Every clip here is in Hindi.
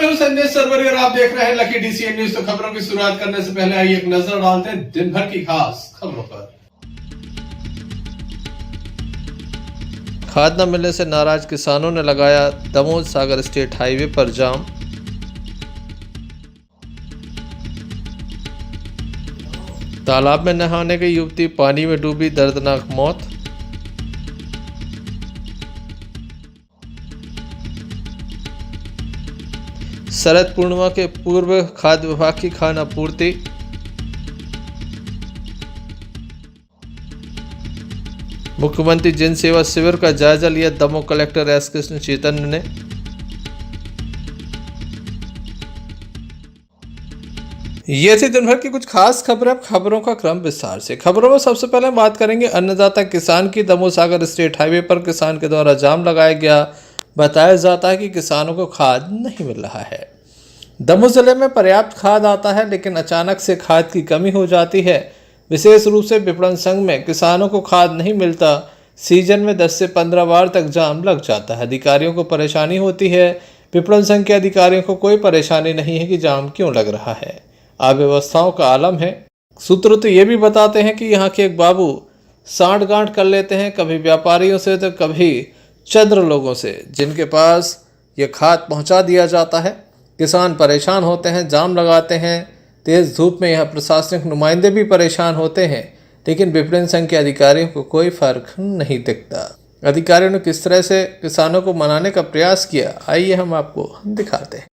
मैं हूं संजय सरवरी और आप देख रहे हैं लकी डीसीएन न्यूज। तो खबरों की शुरुआत करने से पहले आइए एक नजर डालते हैं दिन भर की खास खबरों पर। खाद न मिलने से नाराज किसानों ने लगाया दमोह सागर स्टेट हाईवे पर जाम। तालाब में नहाने गई युवती पानी में डूबी, दर्दनाक मौत। शरद पूर्णिमा के पूर्व खाद्य विभाग की खाना पूर्ति। मुख्यमंत्री जन सेवा शिविर का जायजा लिया दमोह कलेक्टर एस कृष्ण चैतन्य ने। ये थी दिन भर की कुछ खास खबरें। अब खबरों का क्रम विस्तार से। खबरों में सबसे पहले बात करेंगे अन्नदाता किसान की। दमोह सागर स्टेट हाईवे पर किसान के द्वारा जाम लगाया गया। बताया जाता है कि किसानों को खाद नहीं मिल रहा है। दमोह जिले में पर्याप्त खाद आता है, लेकिन अचानक से खाद की कमी हो जाती है। विशेष रूप से विपणन संघ में किसानों को खाद नहीं मिलता। सीजन में 10 से 15 बार तक जाम लग जाता है। अधिकारियों को परेशानी होती है। विपणन संघ के अधिकारियों को कोई परेशानी नहीं है कि जाम क्यों लग रहा है। अव्यवस्थाओं का आलम है। सूत्र तो ये भी बताते हैं कि यहाँ के एक बाबू सांठ-गांठ कर लेते हैं, कभी व्यापारियों से तो कभी चंद्र लोगों से, जिनके पास ये खाद पहुँचा दिया जाता है। किसान परेशान होते हैं, जाम लगाते हैं। तेज धूप में यह प्रशासनिक नुमाइंदे भी परेशान होते हैं, लेकिन विपणन संघ के अधिकारियों को कोई फर्क नहीं दिखता। अधिकारियों ने किस तरह से किसानों को मनाने का प्रयास किया, आइए हम आपको दिखाते हैं।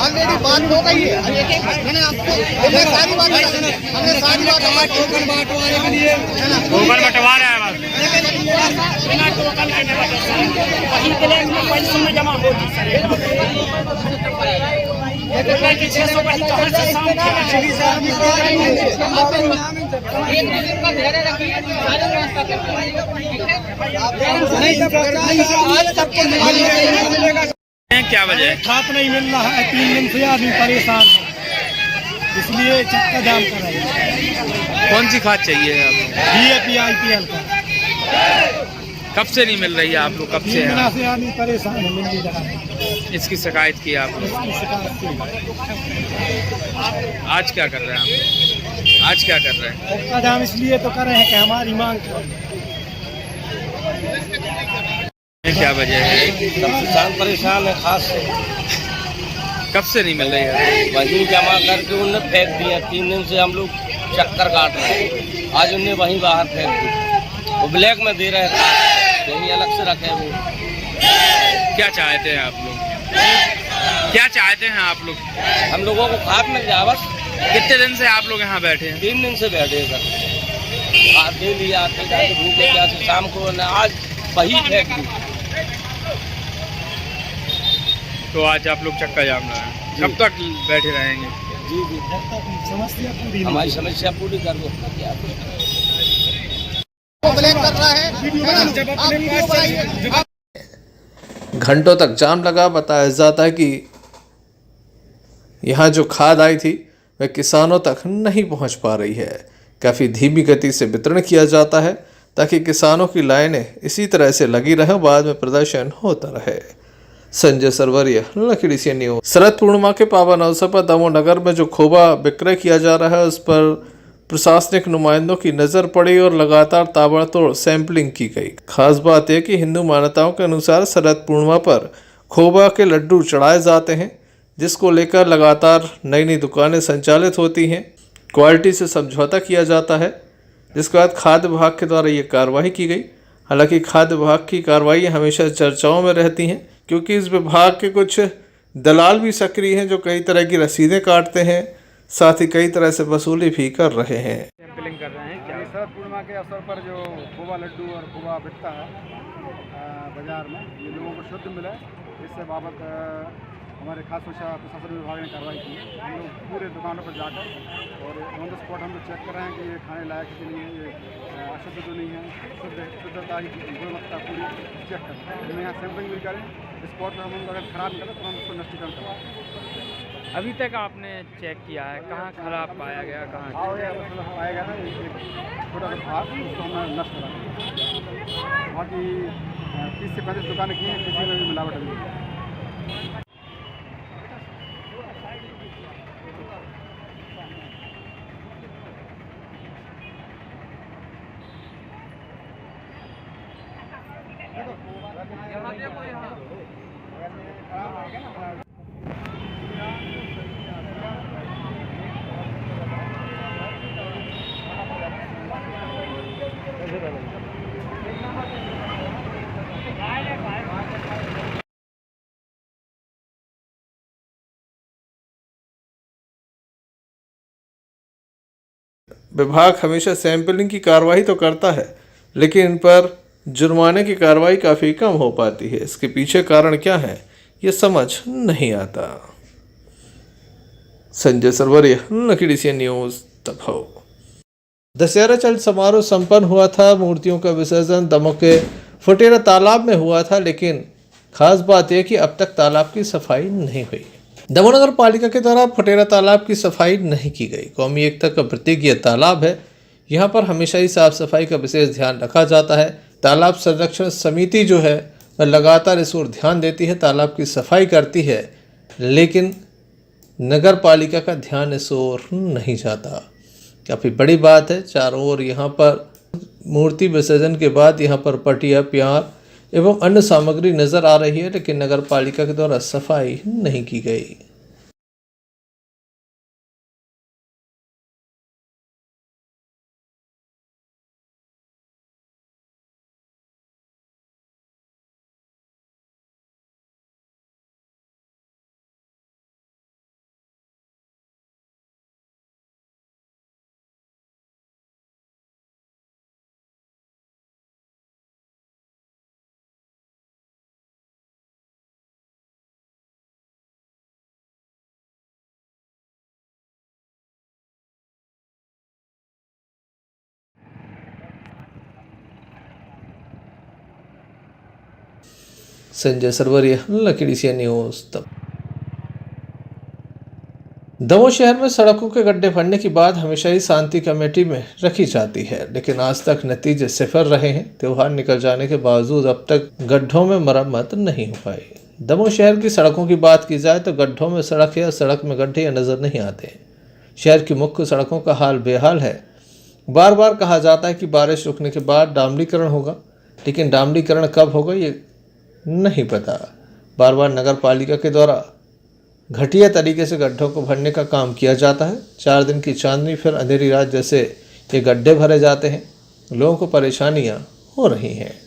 ऑलरेडी बात हो गई है। मैंने आपको सारी बात टोकन बांटवाने के लिए टोकन बंटवा रहा है। बिना टोकन के वही ब्लैक में पैसों में जमा होती क्या वजह है? खाद नहीं मिल रहा है। 3 दिन से आदमी परेशान है, इसलिए चक्का जाम कर रहे हैं। कौन सी खाद चाहिए आपको? DAP IPL का। कब से नहीं मिल रही है आप लोग? कब से है? से आदमी परेशान है, मिल नहीं रहा है। इसकी शिकायत की आप लोग? आज क्या कर रहे हैं आप? आज क्या कर रहे हैं? चक्का जाम इसलिए तो कर रहे हैं कि हमारी मांग करें। क्या वजह है? किसान परेशान है खास से। कब से नहीं मिल रही है? वहीं जमा करके उनने फेंक दिया। 3 दिन से हम लोग चक्कर काट रहे हैं। आज उनने वहीं बाहर फेंक दी। वो ब्लैक में दे रहे हैं, कहीं अलग से रखे वो। क्या चाहते हैं आप लोग? क्या चाहते हैं आप लोग? हम लोगों को खाद मिल जाए बस। कितने दिन से आप लोग यहाँ बैठे हैं? 3 दिन से बैठे हैं सर। खाद दे लिया, आते जाते भूखे प्यासे शाम को आज वही फेंक दी। तो आज आप लोग चक्का जाम रहे हैं, कब तक बैठे रहेंगे? जी समस्या पूरी हमारी समस्या पूरी कर दो। ब्लैक कर रहा है। घंटों तक जाम लगा। बताया जाता है कि यहाँ जो खाद आई थी वह किसानों तक नहीं पहुँच पा रही है। काफ़ी धीमी गति से वितरण किया जाता है ताकि किसानों की लाइनें इसी तरह से लगी रहें, बाद में प्रदर्शन होता रहे। Sanjay Sarwariya, Lucky DCN news. Sharad Purnima के पावन अवसर पर दमोह नगर में जो खोबा विक्रय किया जा रहा है, उस पर प्रशासनिक नुमाइंदों की नज़र पड़ी और लगातार ताबड़तोड़ सैंपलिंग की गई। खास बात यह कि हिंदू मान्यताओं के अनुसार शरद पूर्णिमा पर खोबा के लड्डू चढ़ाए जाते हैं, जिसको लेकर लगातार नई नई दुकानें संचालित होती हैं। क्वालिटी से समझौता किया जाता है, जिसके बाद खाद्य विभाग के द्वारा ये कार्रवाई की गई। हालांकि खाद्य विभाग की कार्रवाई हमेशा चर्चाओं में रहती हैं, क्योंकि इस विभाग के कुछ दलाल भी सक्रिय हैं जो कई तरह की रसीदें काटते हैं, साथ ही कई तरह से वसूली भी कर रहे हैं। सैंपलिंग कर रहे हैं क्या? शरद पूर्णिमा के अवसर पर जो खोवा लड्डू और खोवा बिकता है बाजार में, ये लोगों को शुद्ध मिले, इससे बाबत हमारे खास प्रशासन विभाग ने कार्रवाई की है। हम लोग पूरे दुकानों पर जाकर और ऑन द स्पॉट हम लोग चेक कर रहे हैं कि ये खाने लायक है कि नहीं है, ये अशुद्ध तो नहीं है, शुद्धता की गुणवत्ता पूरी चेक कर रहे हैं। हमें यहाँ सैंपलिंग भी करें, स्पॉट पर हम अगर खराब करें तो हम उसको नष्टीकरण करवाएं। अभी तक आपने चेक किया है, कहाँ खराब पाया गया, कहाँ? पाया गया ना छोटा सा भाग, उसको हमने नष्ट करा। बाकी 30 से 35 दुकानें की हैं, किसी में भी मिलावट नहीं है। विभाग हमेशा सैंपलिंग की कार्रवाई तो करता है, लेकिन इन पर जुर्माने की कार्रवाई काफ़ी कम हो पाती है। इसके पीछे कारण क्या है, ये समझ नहीं आता। Sanjay Sarwariya, lucky DCN news, Damoh. Dussehra चल समारोह संपन्न हुआ था। मूर्तियों का विसर्जन दमोह के फुटेरा तालाब में हुआ था, लेकिन खास बात यह कि अब तक तालाब की सफाई नहीं हुई। दमोह नगर पालिका के द्वारा फुटेरा तालाब की सफाई नहीं की गई। कौमी एकता का प्रतीक यह तालाब है। यहाँ पर हमेशा ही साफ सफाई का विशेष ध्यान रखा जाता है। तालाब संरक्षण समिति जो है वह लगातार इस ओर ध्यान देती है, तालाब की सफाई करती है, लेकिन नगर पालिका का ध्यान इस ओर नहीं जाता। काफ़ी बड़ी बात है। चारों ओर यहाँ पर मूर्ति विसर्जन के बाद यहाँ पर पटिया, प्यार एवं अन्य सामग्री नजर आ रही है, लेकिन नगर पालिका के द्वारा सफाई नहीं की गई। Sanjay Sarwariya, lucky DCN news, Damoh शहर में सड़कों के गड्ढे भरने की बात हमेशा ही शांति कमेटी में रखी जाती है, लेकिन आज तक नतीजे सिफर रहे हैं। त्योहार निकल जाने के बावजूद अब तक गड्ढों में मरम्मत नहीं हो पाई। दमोह शहर की सड़कों की बात की जाए तो गड्ढों में सड़क या सड़क में गड्ढे नजर नहीं आते। शहर की मुख्य सड़कों का हाल बेहाल है। बार बार कहा जाता है कि बारिश रुकने के बाद डामरीकरण होगा, लेकिन डामरीकरण कब होगा ये नहीं पता। बार बार नगर पालिका के द्वारा घटिया तरीके से गड्ढों को भरने का काम किया जाता है। 4 दिन की चांदनी फिर अंधेरी रात जैसे ये गड्ढे भरे जाते हैं। लोगों को परेशानियां हो रही हैं।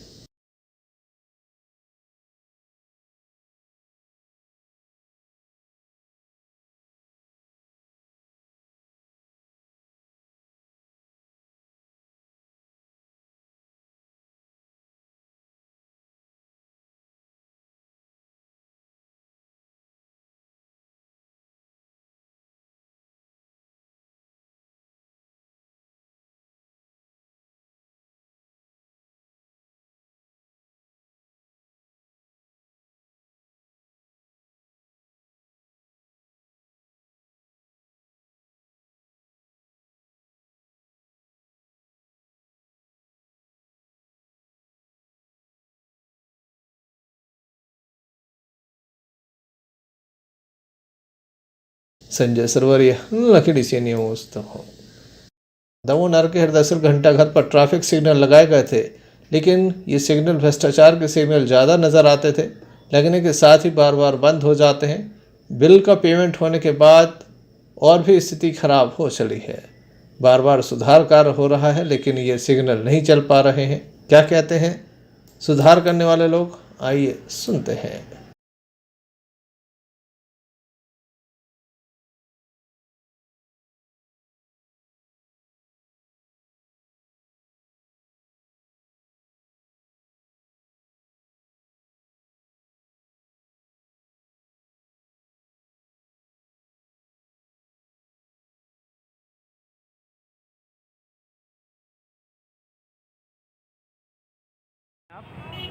Sanjay Sarwariya, lucky DCN news, Damoh नगर के हरदसर घंटाघर पर ट्रैफिक सिग्नल लगाए गए थे, लेकिन ये सिग्नल भ्रष्टाचार के सिग्नल ज़्यादा नज़र आते थे। लगने के साथ ही बार बार बंद हो जाते हैं। बिल का पेमेंट होने के बाद और भी स्थिति खराब हो चली है। बार बार सुधार कार्य हो रहा है, लेकिन ये सिग्नल नहीं चल पा रहे हैं। क्या कहते हैं सुधार करने वाले लोग, आइए सुनते हैं।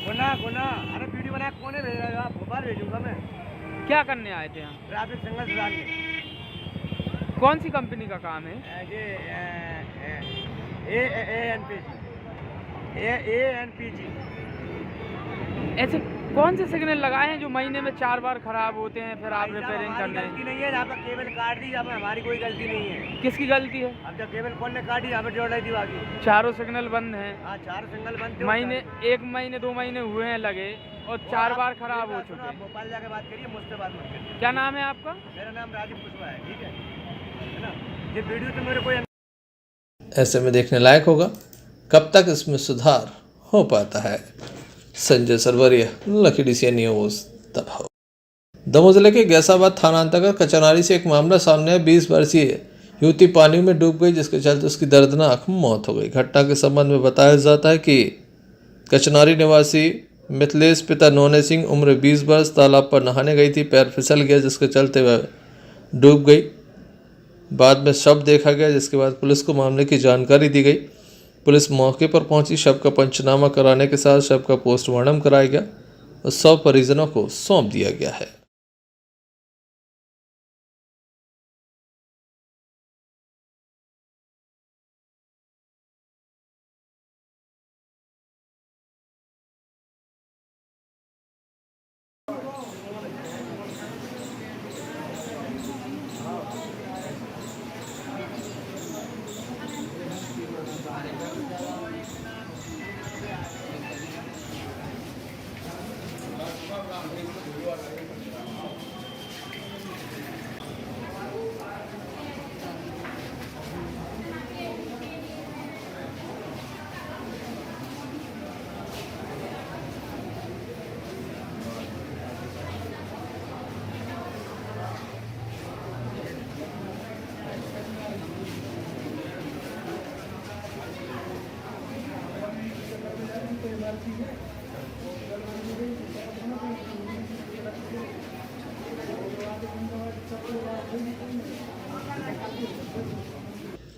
गुना गुना अरे वीडियो बना कौन भेज रहा है? आप भोपाल भेजूंगा मैं। क्या करने आए थे यहाँ? ट्रैफिक सिग्नल सुधारने। कौन सी कंपनी का काम है? ये ANPG ऐसे कौन से सिग्नल लगाए हैं जो महीने में 4 बार खराब होते हैं, फिर आप रिपेयरिंग करने गलती नहीं है, यहाँ पर केबल काट दी, यहाँ पर हमारी कोई गलती नहीं है। किसकी गलती है? अब जब केबल कौन ने काटी, यहाँ पर जोड़ रही थी बाकी। चारों सिग्नल बंद हैं, हाँ, 4 सिग्नल बंद थे। महीने 1 महीने 2 महीने हुए हैं लगे और 4 बार खराब हो चुके हैं। भोपाल जाके बात करिए, मुझसे बात मत करिए। क्या नाम है आपका? मेरा नाम राजीव कुशवाहा है, ठीक है ना। ये वीडियो तो मेरे कोई ऐसे में देखने लायक होगा कब तक इसमें सुधार हो पाता है। Sanjay Sarwariya, lucky DCN news, Damoh. Damoh जिले के गैसाबाद थाना अंतर्गत कचनारी से एक मामला सामने आया। 20 वर्षीय युवती पानी में डूब गई, जिसके चलते उसकी दर्दनाक मौत हो गई। घटना के संबंध में बताया जाता है कि कचनारी निवासी मिथिलेश पिता नोने सिंह उम्र 20 वर्ष तालाब पर नहाने गई थी। पैर फिसल गया, जिसके चलते वह डूब गई। बाद में शव देखा गया, जिसके बाद पुलिस को मामले की जानकारी दी गई। पुलिस मौके पर पहुंची, शव का पंचनामा कराने के साथ शव का पोस्टमार्टम कराया गया और शव परिजनों को सौंप दिया गया है।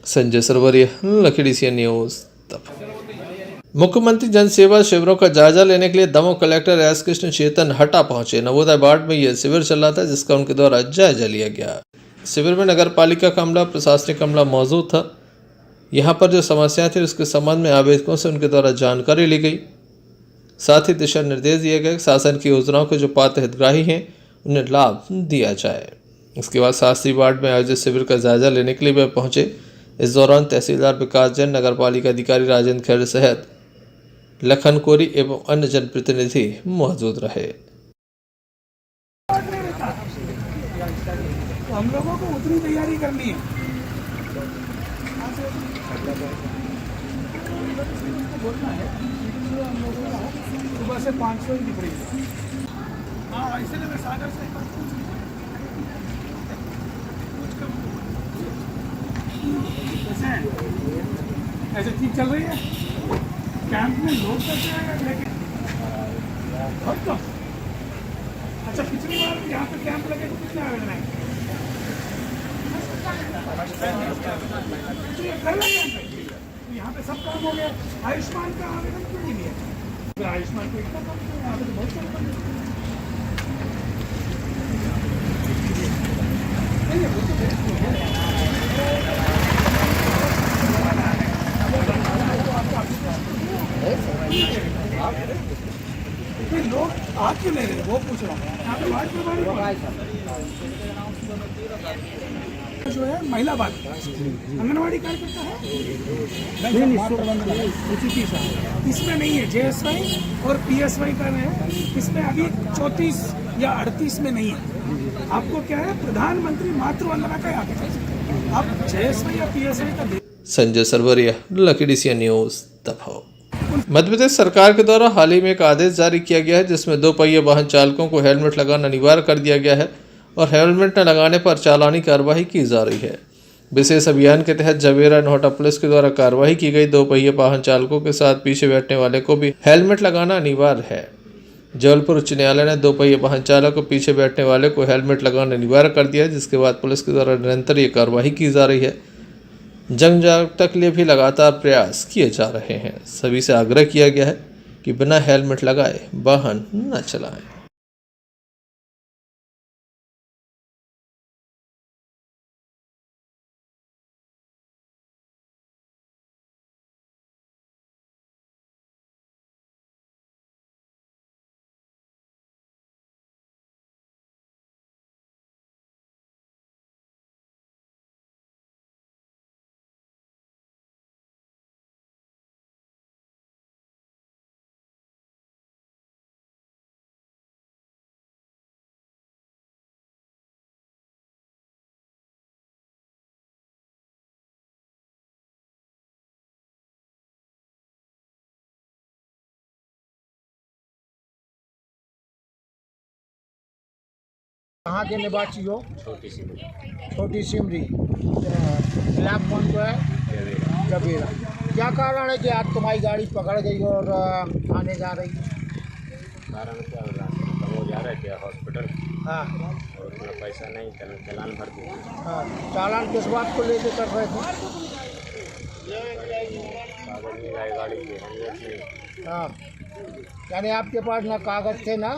Sanjay Sarwariya, lucky DCN news, Damoh. मुख्यमंत्री जन सेवा शिविरों का जायजा लेने के लिए दमोह कलेक्टर एस कृष्ण चेतन हटा पहुंचे। नवोदय वार्ड में यह शिविर चल रहा था, जिसका उनके द्वारा जायजा लिया गया। शिविर में नगर पालिका का अमला, प्रशासनिक अमला मौजूद था। यहाँ पर जो समस्याएं थी उसके संबंध में आवेदकों से उनके द्वारा जानकारी ली गई। साथ ही दिशा निर्देश दिए गए शासन की योजनाओं के जो पात्र हितग्राही हैं उन्हें लाभ दिया जाए। इसके बाद शास्त्री वार्ड में आयोजित शिविर का जायजा लेने के लिए वे पहुंचे। इस दौरान तहसीलदार विकास जैन, नगर पालिका अधिकारी राजेंद्र खैर सहित लखन कोरी एवं अन्य जनप्रतिनिधि मौजूद रहे। तो हम लोगों को उतनी तैयारी करनी है। बोलना है हम लोगों को सुबह से 500 ही दिख रही है। हाँ, इसलिए मैं सागर से ऐसे ठीक चल रही है। कैंप में लोग कैसे आए, लेकिन बहुत कम। अच्छा, पिछली बार यहाँ पे कैंप लगे तो कितने आवेदन आए? तो ये पहला कैंप है, तो यहाँ पे सब काम हो गया। आयुष्मान का आवेदन क्यों नहीं लिया? अगर आयुष्मान को इतना काम किया, यहाँ पे तो बहुत सारे काम किए। नहीं, वो तो बेस्ट हो गया। लोग आ क्यों ले रहे, वो पूछ रहा हूँ। यहाँ पे वार्ड प्रभारी जो है महिला बात आंगनवाड़ी कार्यकर्ता है, इसमें नहीं है। JSY और PSY कर रहे हैं, इसमें अभी 34 या 38 में नहीं है। आपको क्या है, प्रधानमंत्री मातृ वंदना का आगे आप JSY या PSY का दे। Sanjay Sarwariya, lucky DCN news, Damoh. Madhya Pradesh सरकार के द्वारा हाल ही में एक आदेश जारी किया गया है, जिसमें 2 पहिया वाहन चालकों को हेलमेट लगाना अनिवार्य कर दिया गया है और हेलमेट न लगाने पर चालानी कार्रवाई की जा रही है। विशेष अभियान के तहत जवेरा नोहटा पुलिस के द्वारा कार्रवाई की गई। 2 पहिया वाहन चालकों के साथ पीछे बैठने वाले को भी हेलमेट लगाना अनिवार्य है। जबलपुर उच्च न्यायालय ने 2 पहिया वाहन चालक को पीछे बैठने वाले को हेलमेट लगाना अनिवार्य कर दिया है, जिसके बाद पुलिस के द्वारा निरंतर ये कार्रवाई की जा रही है। जन जागरूकता के लिए भी लगातार प्रयास किए जा रहे हैं। सभी से आग्रह किया गया है कि बिना हेलमेट लगाए वाहन न चलाएं। कहाँ के निवासी हो? छोटी सिमरी। ब्लैक कौन को है? जबेरा। क्या कारण है कि आज तुम्हारी गाड़ी पकड़ गई और थाने जा रही है? कारण क्या हो रहा है, वो जा रहे थे हॉस्पिटल। हाँ। और उतना पैसा नहीं, चालान भर दिया। हाँ, चालान किस बात को लेके कर रहे थे? कागज नहीं लाए गाड़ी के। हाँ, यानी आपके पास ना कागज थे ना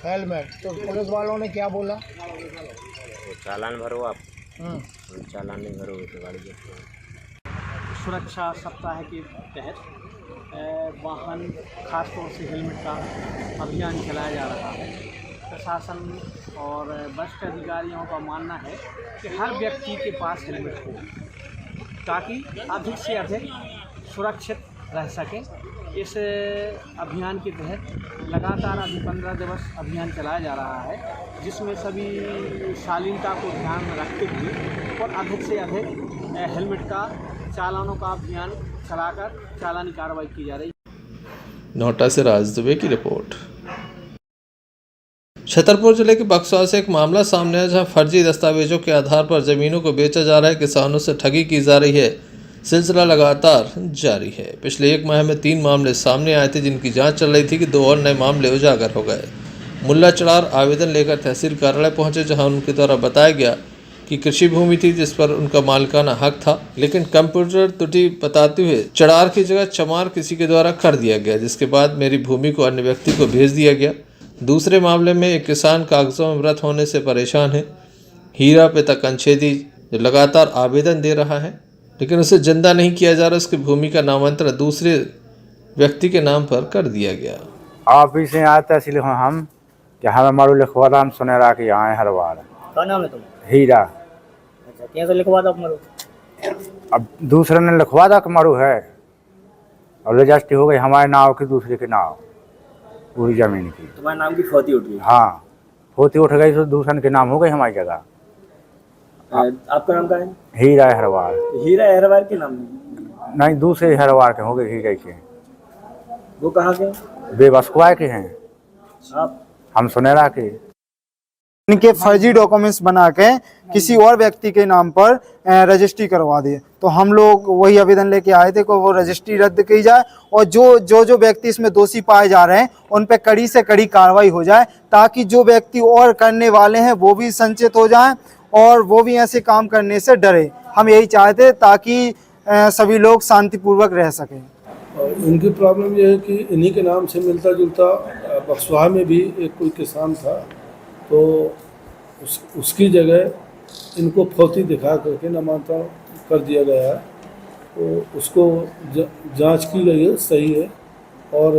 हेलमेट, तो पुलिस वालों ने क्या बोला? तो चालान भरो आप। चालान नहीं भरोगे तो गाड़ी के। सुरक्षा सप्ताह के तहत वाहन खासतौर से हेलमेट का अभियान चलाया जा रहा है। प्रशासन और वरिष्ठ अधिकारियों का मानना है कि हर व्यक्ति के पास हेलमेट हो ताकि अधिक से अधिक सुरक्षित रह सके। इस अभियान के तहत लगातार अभी 15 दिवस अभियान चलाया जा रहा है, जिसमें सभी शालीनता को ध्यान में रखते हुए और अधिक से अधिक हेलमेट का चालानों का अभियान चलाकर चालानी कार्रवाई की जा रही है। नोटा से राज दुबे की रिपोर्ट। छतरपुर जिले के बक्सवा से एक मामला सामने आया जहां फर्जी दस्तावेजों के आधार पर जमीनों को बेचा जा रहा है, किसानों से ठगी की जा रही है। सिलसिला लगातार जारी है। पिछले एक माह में 3 मामले सामने आए थे, जिनकी जांच चल रही थी कि 2 और नए मामले उजागर हो गए। मुल्ला चढ़ार आवेदन लेकर तहसील कार्यालय पहुंचे, जहां उनके द्वारा बताया गया कि कृषि भूमि थी जिस पर उनका मालिकाना हक था, लेकिन कंप्यूटर त्रुटि बताते हुए चढ़ार की जगह चमार किसी के द्वारा कर दिया गया, जिसके बाद मेरी भूमि को अन्य व्यक्ति को भेज दिया गया। दूसरे मामले में एक किसान कागजों में व्रत होने से परेशान है। हीरा पिता कंछेदी जो लगातार आवेदन दे रहा है, लेकिन उसे जिंदा नहीं किया जा रहा। उसकी भूमि का नामांतरण दूसरे व्यक्ति के नाम पर कर दिया गया। ऑफिस से आया तहसील हम जहाँ हमारू लिखवा था, हम सुनेरा के यहाँ है हरवाड़। क्या नाम है तुम? हीरा। अच्छा, कैसे लिखवा था मारू? अब दूसरे ने लिखवा था कि मारू है और रजिस्ट्री हो गई हमारे नाम की, दूसरे के नाम पूरी जमीन की। तुम्हारे नाम की फोती उठ गई? हाँ, फोती उठ गई तो दूसरे के नाम हो गई हमारी जगह। आपका नाम क्या है? हीरा हरवाड़। हीरा हरवाड़ के नाम? नहीं, दूसरे हरवाड़ के हो गए हीरा के। वो कहाँ के? बेबसकुआ के हैं। आप? हम सुनेरा के। इनके फर्जी डॉक्यूमेंट्स बना के किसी और व्यक्ति के नाम पर रजिस्ट्री करवा दिए, तो हम लोग वही आवेदन लेके आए थे कि वो रजिस्ट्री रद्द की जाए और जो व्यक्ति इसमें दोषी पाए जा रहे हैं उन पे कड़ी से कड़ी कार्रवाई हो जाए, ताकि जो व्यक्ति और करने वाले हैं वो भी संचित हो जाएं और वो भी ऐसे काम करने से डरे। हम यही चाहते ताकि सभी लोग शांतिपूर्वक रह सकें। इनकी प्रॉब्लम ये है कि इन्हीं के नाम से मिलता जुलता बक्सवा में भी एक कोई किसान था, तो उसकी जगह इनको फौती दिखा करके नामांतरण कर दिया गया है। तो उसको जांच की गई है, सही है, और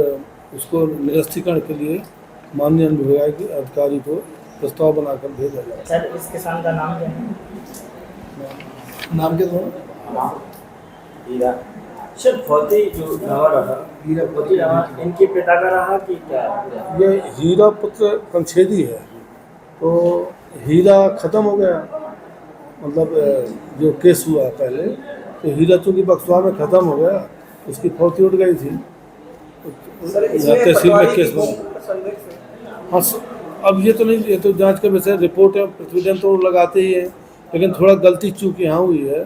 उसको निरस्तीकरण के लिए माननीय विभागीय अधिकारी को प्रस्ताव बनाकर भेजा जाए। सर, इस किसान का नाम क्या है? नाम क्या था? हीरा। सर, फौती जो रहा हीरा फौती रहा, इनके पिता का रहा कि क्या? ये हीरा पुत्र कंछेदी है, तो हीरा ख़त्म हो गया, मतलब जो केस हुआ पहले, तो हीरा चूँकि बक्सवा में ख़त्म हो गया, उसकी फौती उठ गई थी, तहसील में केस बना। हाँ, अब ये तो नहीं, ये तो जांच का विषय, रिपोर्ट है, प्रतिवेदन तो लगाते ही है, लेकिन थोड़ा गलती चूक यहाँ हुई है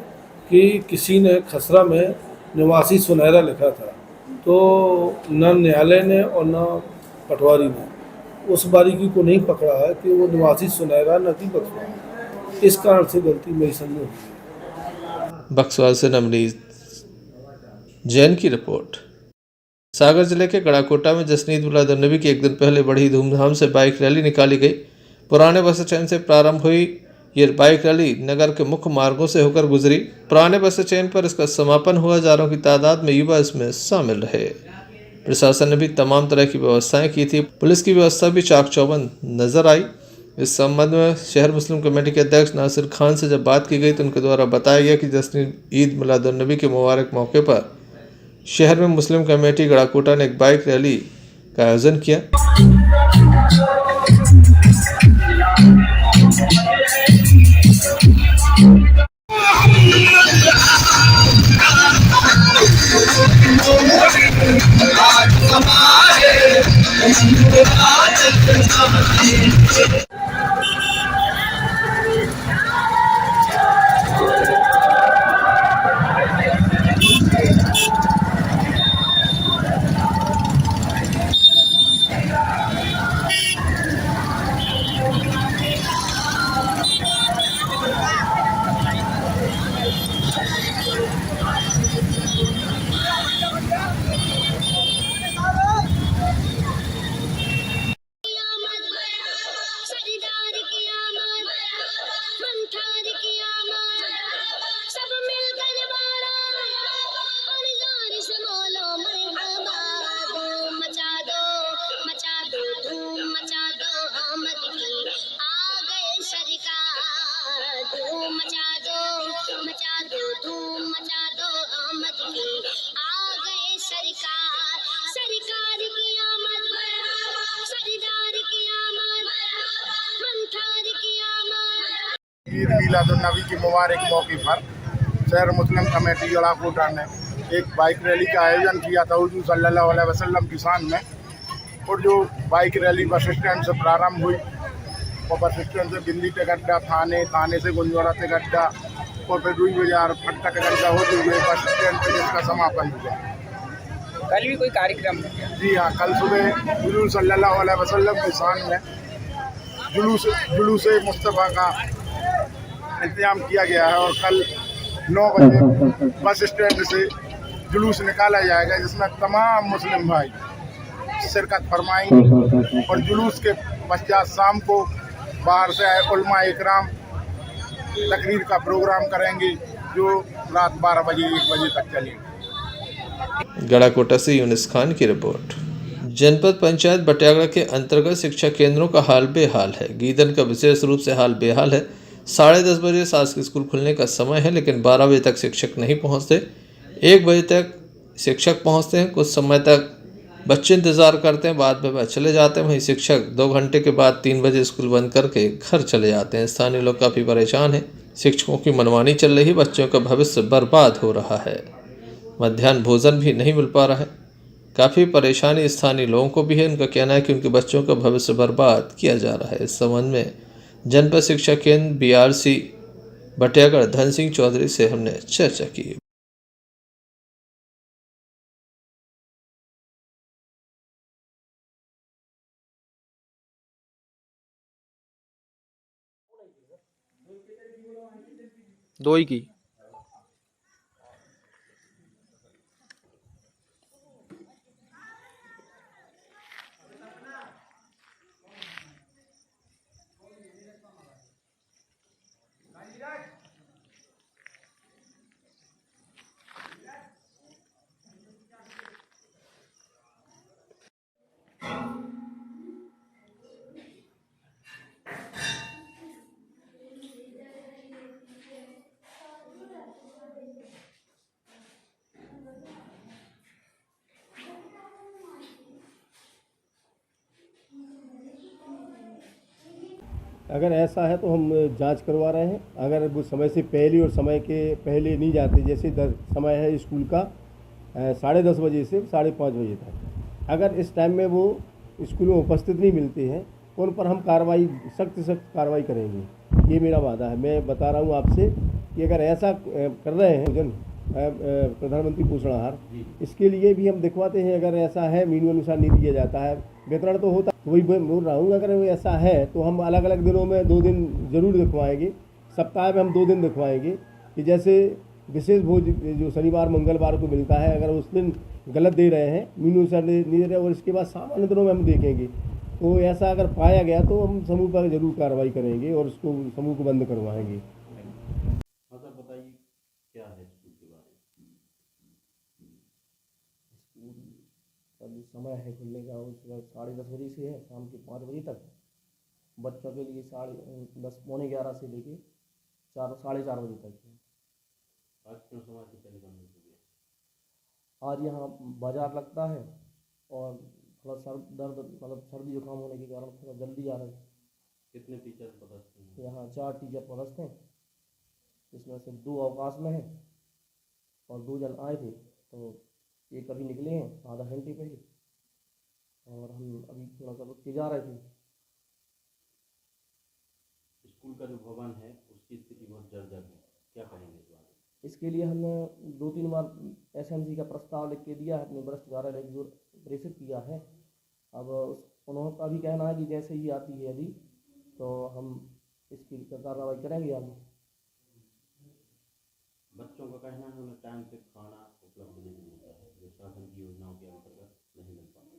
कि किसी ने खसरा में निवासी सुनहरा लिखा था, तो न न्यायालय ने और न पटवारी ने उस बारीकी को नहीं पकड़ा है कि वो निवासी सुनहरा न कि बक्सवा। इस कारण से गलती मेरी समझ हुई। बक्सवा से नवनीत जैन की रिपोर्ट। सागर जिले के गड़ाकोटा में जसनीत मुलादुन्नबी की एक दिन पहले बड़ी धूमधाम से बाइक रैली निकाली गई। पुराने बस स्टैंड से प्रारंभ हुई ये बाइक रैली नगर के मुख्य मार्गों से होकर गुजरी। पुराने बस स्टैंड पर इसका समापन हुआ। हजारों की तादाद में युवा इसमें शामिल रहे। प्रशासन ने भी तमाम तरह की व्यवस्थाएं की थी। पुलिस की व्यवस्था भी चाक चौबंद नजर आई। इस संबंध में शहर मुस्लिम कमेटी के अध्यक्ष नासिर खान से जब बात की गई तो उनके द्वारा बताया गया कि जश्न ईद मिलादुन्नबी के मुबारक मौके पर शहर में मुस्लिम कमेटी गड़ाकोटा ने एक बाइक रैली का आयोजन किया। ईद मिलादुन्नबी के मुबारक मौके पर शहर मुस्लिम कमेटी गढ़ाकोटा ने एक बाइक रैली का आयोजन किया था हुजूर सल्लल्लाहु अलैहि वसल्लम की शान में। और जो बाइक रैली बस स्टैंड से प्रारंभ हुई और बस स्टैंड से बिंदी पे गड्ढा, थाने से गुंजौड़ा पे गड्ढा और फिर रुई बाजार फट्टा का गड्ढा होते हुए बस स्टैंड पे जिसका समापन हुआ। कल भी कोई कार्यक्रम हो गया? जी हाँ, कल सुबह हुजूर सल्लल्लाहु अलैहि वसल्लम की शान में जुलूस मुस्तफ़ा का इंतजाम किया गया है और कल 9 बजे बस स्टैंड से जुलूस निकाला जाएगा जिसमें तमाम मुस्लिम भाई शिरकत फरमाएंगे और जुलूस के पश्चात शाम को बाहर से आए उलमा इकराम तकरीर का प्रोग्राम करेंगे जो रात 12 बजे 1 बजे तक चलेगी। गढ़ाकोटा से यूनिस खान की रिपोर्ट। जनपद पंचायत बटियागढ़ के अंतर्गत शिक्षा केंद्रों का हाल बेहाल है। गीदन का विशेष रूप से हाल बेहाल है। 10:30 बजे शासकीय स्कूल खुलने का समय है, लेकिन 12 बजे तक शिक्षक नहीं पहुंचते। 1 बजे तक शिक्षक पहुंचते हैं। कुछ समय तक बच्चे इंतज़ार करते हैं, बाद में वह चले जाते हैं। वहीं शिक्षक 2 घंटे के बाद 3 बजे स्कूल बंद करके घर चले जाते हैं। स्थानीय लोग काफ़ी परेशान हैं। शिक्षकों की मनमानी चल रही, बच्चों का भविष्य बर्बाद हो रहा है। मध्याह्न भोजन भी नहीं मिल पा रहा है। काफ़ी परेशानी स्थानीय लोगों को भी है। उनका कहना है कि उनके बच्चों का भविष्य बर्बाद किया जा रहा है। इस संबंध में जनपद शिक्षा केंद्र BRC बटियागढ़ धन सिंह चौधरी से हमने चर्चा की। दो ही की अगर ऐसा है तो हम जांच करवा रहे हैं। अगर वो समय से पहले और समय के पहले नहीं जाते, जैसे समय है स्कूल का 10:30 बजे से 5:30 बजे तक, अगर इस टाइम में वो स्कूल में उपस्थित नहीं मिलते हैं तो उन पर हम सख्त कार्रवाई करेंगे। ये मेरा वादा है। मैं बता रहा हूँ आपसे कि अगर ऐसा कर रहे हैं प्रधानमंत्री पोषण आहार, इसके लिए भी हम दिखवाते हैं। अगर ऐसा है मीनू अनुसार नहीं दिया जाता है, वितरण तो होता, वही बोल रहा हूँ। अगर ऐसा है तो हम अलग अलग दिनों में 2 दिन ज़रूर दिखवाएंगे। सप्ताह में हम 2 दिन दिखवाएंगे कि जैसे विशेष भोज जो शनिवार मंगलवार को मिलता है, अगर उस दिन गलत दे रहे हैं, मीनू अनुसार नहीं दे रहे, और इसके बाद सामान्य दिनों में हम देखेंगे। तो ऐसा अगर पाया गया तो हम समूह पर जरूर कार्रवाई करेंगे और उसको समूह को बंद करवाएंगे। बताइए क्या है स्कूल के बारे में? स्कूल का जो समय है खुलने का वो सुबह 10:30 बजे से है शाम के 5 बजे तक। बच्चों के लिए 10:30 पौने 11 से लेके 4 साढ़े 4 बजे तक है। आज क्यों समय से पहले बंद हो गया? आज यहाँ बाजार लगता है और थोड़ा सर्दी जुकाम होने के कारण थोड़ा जल्दी आ रहे हैं। कितने टीचर पदस्थ हैं? यहाँ 4 टीचर पदस्थ हैं, जिसमें से 2 अवकाश में हैं और 2 जन आए थे, तो एक अभी निकले हैं आधा घंटे पहले, और हम अभी थोड़ा सा रुक के जा रहे थे। स्कूल का जो भवन है उसकी स्थिति बहुत जर्जर है, क्या कहेंगे इस बारे में? इसके लिए हमने 2-3 बार SMC का प्रस्ताव लिख के दिया है, अपने वरिष्ठ कार्यालय की ओर प्रेषित किया है। अब उन्होंने भी कहना है कि जैसे ही आती है यदि तो हम इसकी कार्रवाई करेंगे आगे। बच्चों का कहना है उन्हें टाइम से खाना उपलब्ध नहीं मिलता है, जो शासन की योजनाओं के अंतर्गत नहीं मिल पाता।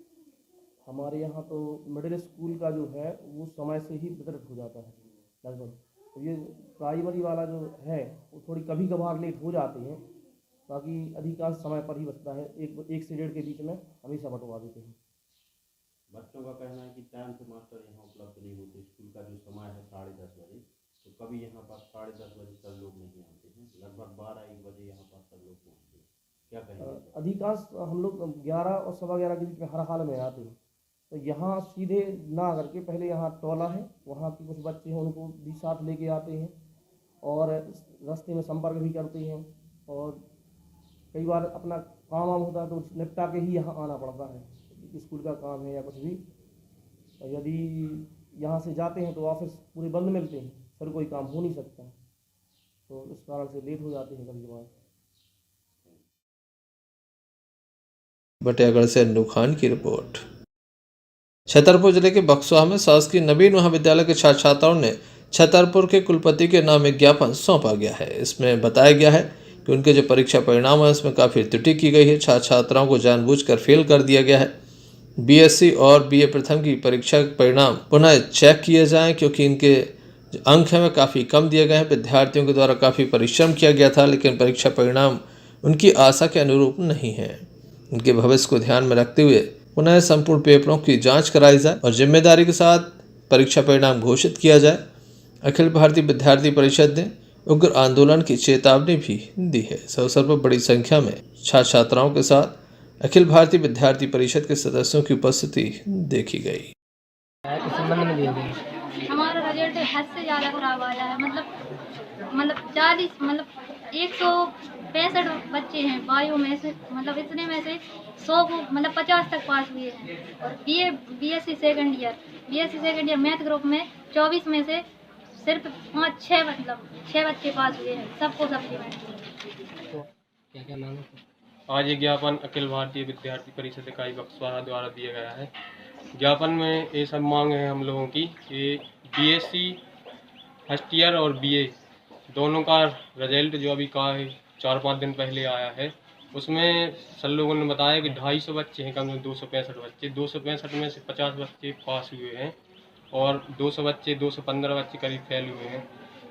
हमारे यहाँ तो मिडिल स्कूल का जो है वो समय से ही वितरित हो जाता है लगभग। तो ये प्राइमरी वाला जो है वो थोड़ी कभी कभार लेट हो जाते हैं, बाकी अधिकांश समय पर ही बचता है। 1 से 1.5 के बीच में हमेशा बंटवा देते हैं। बच्चों का कहना है कि टाइम से मास्टर यहाँ उपलब्ध नहीं होते। स्कूल का जो समय है 10:30 बजे, तो कभी यहाँ पर 10:30 बजे तक लोग नहीं आते हैं, लगभग 12-1 बजे यहाँ पर सब लोग पहुँचते हैं, क्या कहेंगे? अधिकांश हम लोग 11 और 11:15 के बीच में हर हाल में आते हैं। तो यहाँ सीधे ना करके पहले यहाँ टोला है, वहाँ के कुछ बच्चे हैं उनको भी साथ लेके आते हैं, और रास्ते में संपर्क भी करते हैं और कई बार अपना काम वाम होता है तो निपटा के ही यहाँ आना पड़ता है, स्कूल का काम है या कुछ भी। और यदि यहाँ से जाते हैं तो ऑफिस पूरे बंद मिलते हैं, फिर कोई काम हो नहीं सकता, तो इस कारण से लेट हो जाते हैं कभी कभार। बटियागढ़ से अन्नू खान की रिपोर्ट। छतरपुर जिले के बक्सवा में शासकीय नवीन महाविद्यालय के छात्र छात्राओं ने छतरपुर के कुलपति के नाम एक ज्ञापन सौंपा गया है। इसमें बताया गया है कि उनके जो परीक्षा परिणाम है उसमें काफ़ी त्रुटि की गई है। छात्र छात्राओं को जानबूझकर फेल कर दिया गया है। बीएससी और बीए प्रथम की परीक्षा परिणाम पुनः चेक किए जाएं, क्योंकि इनके जो अंक हैं वे काफ़ी कम दिए गए हैं। विद्यार्थियों के द्वारा काफ़ी परिश्रम किया गया था, लेकिन परीक्षा परिणाम उनकी आशा के अनुरूप नहीं है। उनके भविष्य को ध्यान में रखते हुए पुनः संपूर्ण पेपरों की जांच कराई जाए और जिम्मेदारी के साथ परीक्षा परिणाम घोषित किया जाए। अखिल भारतीय विद्यार्थी परिषद ने उग्र आंदोलन की चेतावनी भी दी है। इस अवसर पर बड़ी संख्या में छात्र छात्राओं के साथ अखिल भारतीय विद्यार्थी परिषद के सदस्यों की उपस्थिति देखी गई। हमारा रिजल्ट हद से ज़्यादा खराब आया है। मतलब 165 बच्चे हैं बायो में से, मतलब इतने में से 100 को 50 तक पास हुए हैं। और BSc second year math group में 24 में से सिर्फ 6 बच्चे पास हुए हैं, सबको सप्लीमेंट। क्या नाम है? आज ये ज्ञापन अखिल भारतीय विद्यार्थी परिषद इकाई बक्सवा द्वारा दिया गया है। ज्ञापन में ये सब मांग है हम लोगों की कि बीएससी फर्स्ट ईयर और बीए दोनों का रिजल्ट जो अभी का है 4-5 दिन पहले आया है, उसमें सर लोगों ने बताया कि 250 बच्चे हैं, कम से कम 265 बच्चे, 265 में से 50 बच्चे पास हुए हैं और 215 बच्चे करीब फेल हुए हैं।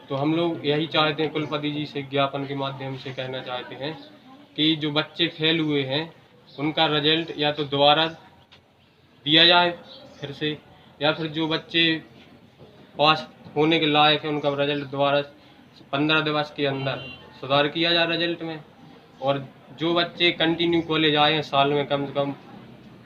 तो हम लोग यही चाहते हैं, कुलपति जी से ज्ञापन के माध्यम से कहना चाहते हैं कि जो बच्चे फेल हुए हैं उनका रिजल्ट या तो दोबारा दिया जाए फिर से, या फिर जो बच्चे पास होने के लायक है उनका रिजल्ट दोबारा 15 दिवस के अंदर सुधार किया जाए रिजल्ट में। और जो बच्चे कंटिन्यू कॉलेज आए हैं साल में कम से कम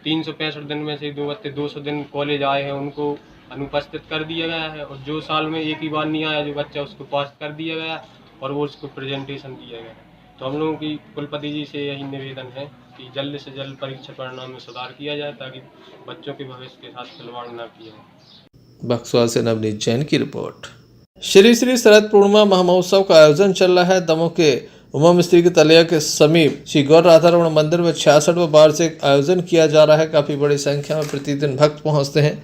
365 दिन में से 200 दिन कॉलेज आए हैं उनको अनुपस्थित कर दिया गया है। और जो साल में एक ही बार नहीं आया जो बच्चा उसको पास कर दिया गया और वो उसको प्रेजेंटेशन दिया गया। तो हम लोगों की कुलपति जी से यही निवेदन है कि जल्द से जल्द परीक्षा परिणाम में सुधार किया जाए ताकि बच्चों के भविष्य के साथ खिलवाड़ न किया जाए। बक्सवा से नवनीत जैन की रिपोर्ट। श्री श्री शरद पूर्णिमा महामहोत्सव का आयोजन चल रहा है। दमोह के उमा मिस्त्री के तलिया के समीप श्री गौर राधारमण मंदिर में 66वां वार्षिक आयोजन किया जा रहा है। काफी बड़ी संख्या में प्रतिदिन भक्त पहुंचते हैं।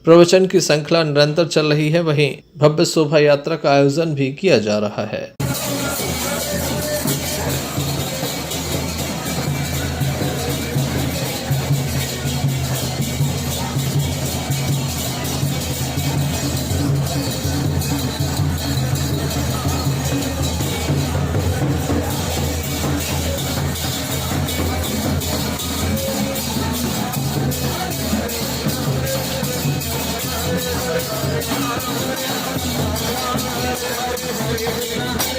प्रवचन की श्रृंखला निरंतर चल रही है। वहीं भव्य शोभा यात्रा का आयोजन भी किया जा रहा है। Thank you.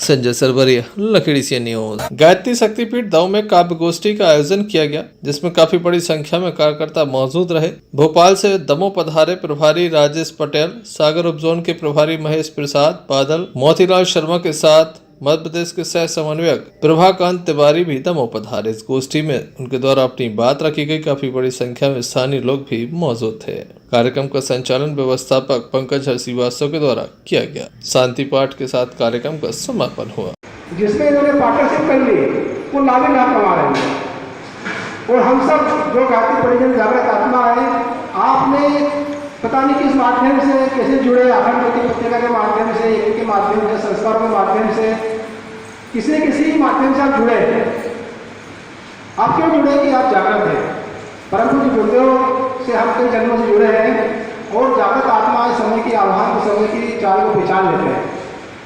Sanjay Sarwariya, Lucky D C news. Gayatri Shaktipeeth दाऊ में काव्य गोष्ठी का आयोजन किया गया, जिसमें काफी बड़ी संख्या में कार्यकर्ता मौजूद रहे। भोपाल से दमोह पधारे प्रभारी राजेश पटेल, सागर उप जोन के प्रभारी महेश प्रसाद बादल, मोतीलाल शर्मा के साथ मध्य प्रदेश के सह समन्वयक प्रभाकांत तिवारी भी दमोह पधारे। इस गोष्ठी में उनके द्वारा अपनी बात रखी गई। काफी बड़ी संख्या में स्थानीय लोग भी मौजूद थे। कार्यक्रम का संचालन व्यवस्थापक पंकज श्रीवास्तव के द्वारा किया गया। शांति पाठ के साथ कार्यक्रम का समापन हुआ। जिसमें इन्होंने पार्टनरशिप कर ली वो लाभ कमा रहे हैं। और हम सब जो गायत्री परिजन जागृत आत्मा है, आपने पता नहीं किस माध्यम से कैसे जुड़े, अखंड ज्योति पत्रिका के माध्यम से, के माध्यम से, संस्कारों के माध्यम से, किसी माध्यम से आप जुड़े हैं। आप क्यों जुड़े कि आप जागृत हैं, परंतु जो गुरुदेव से हम कई जन्मों से जुड़े हैं और जागृत आत्मा समय की आह्वान को, समय की चाल को पहचान लेते हैं।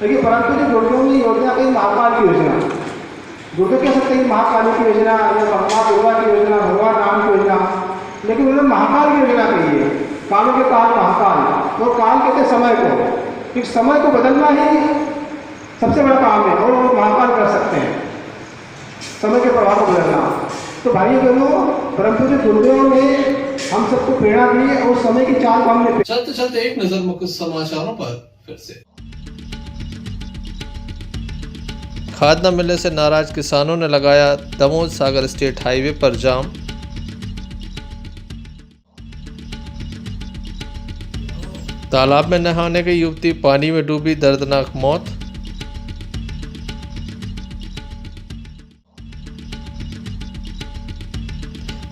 लेकिन परंतु जो गुरुदेव की योजना कहीं महाकाल की योजना, गुरुदेव कह सकते हैं महाकाली की योजना या भगवान दुर्गा की योजना, भगवान राम की योजना, लेकिन उन्होंने महाकाल की योजना कही है। कालों के काल महाकाल, और काल कहते समय को, क्योंकि समय को बदलना ही सबसे बड़ा काम है और वो महाकाल कर सकते हैं, समय के प्रभाव को बदलना। तो भाई बहनों, परंतु जो गुरुदेव ने हम सबको प्रेरणा दी और समय की चाल को हमने। चलते चलते एक नजर मुख्य समाचारों पर फिर से। खाद न मिलने से नाराज किसानों ने लगाया दमोह सागर स्टेट हाईवे पर जाम। तालाब में नहाने गई युवती पानी में डूबी, दर्दनाक मौत।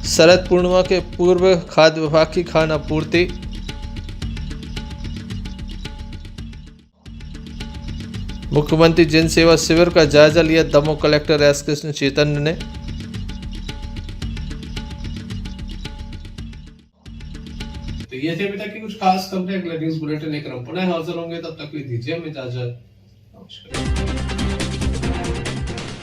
शरद पूर्णिमा के पूर्व खाद्य विभाग की खान आपूर्ति। मुख्यमंत्री जन सेवा शिविर का जायजा लिया दमोह कलेक्टर एस कृष्ण चैतन्य ने। तो ये थे अभी तक की कुछ खास खबरें। अगला न्यूज बुलेटिन लेकर हम पुनः हाजिर होंगे, तब तक के लिए दीजिए हमें इजाजत। नमस्कार।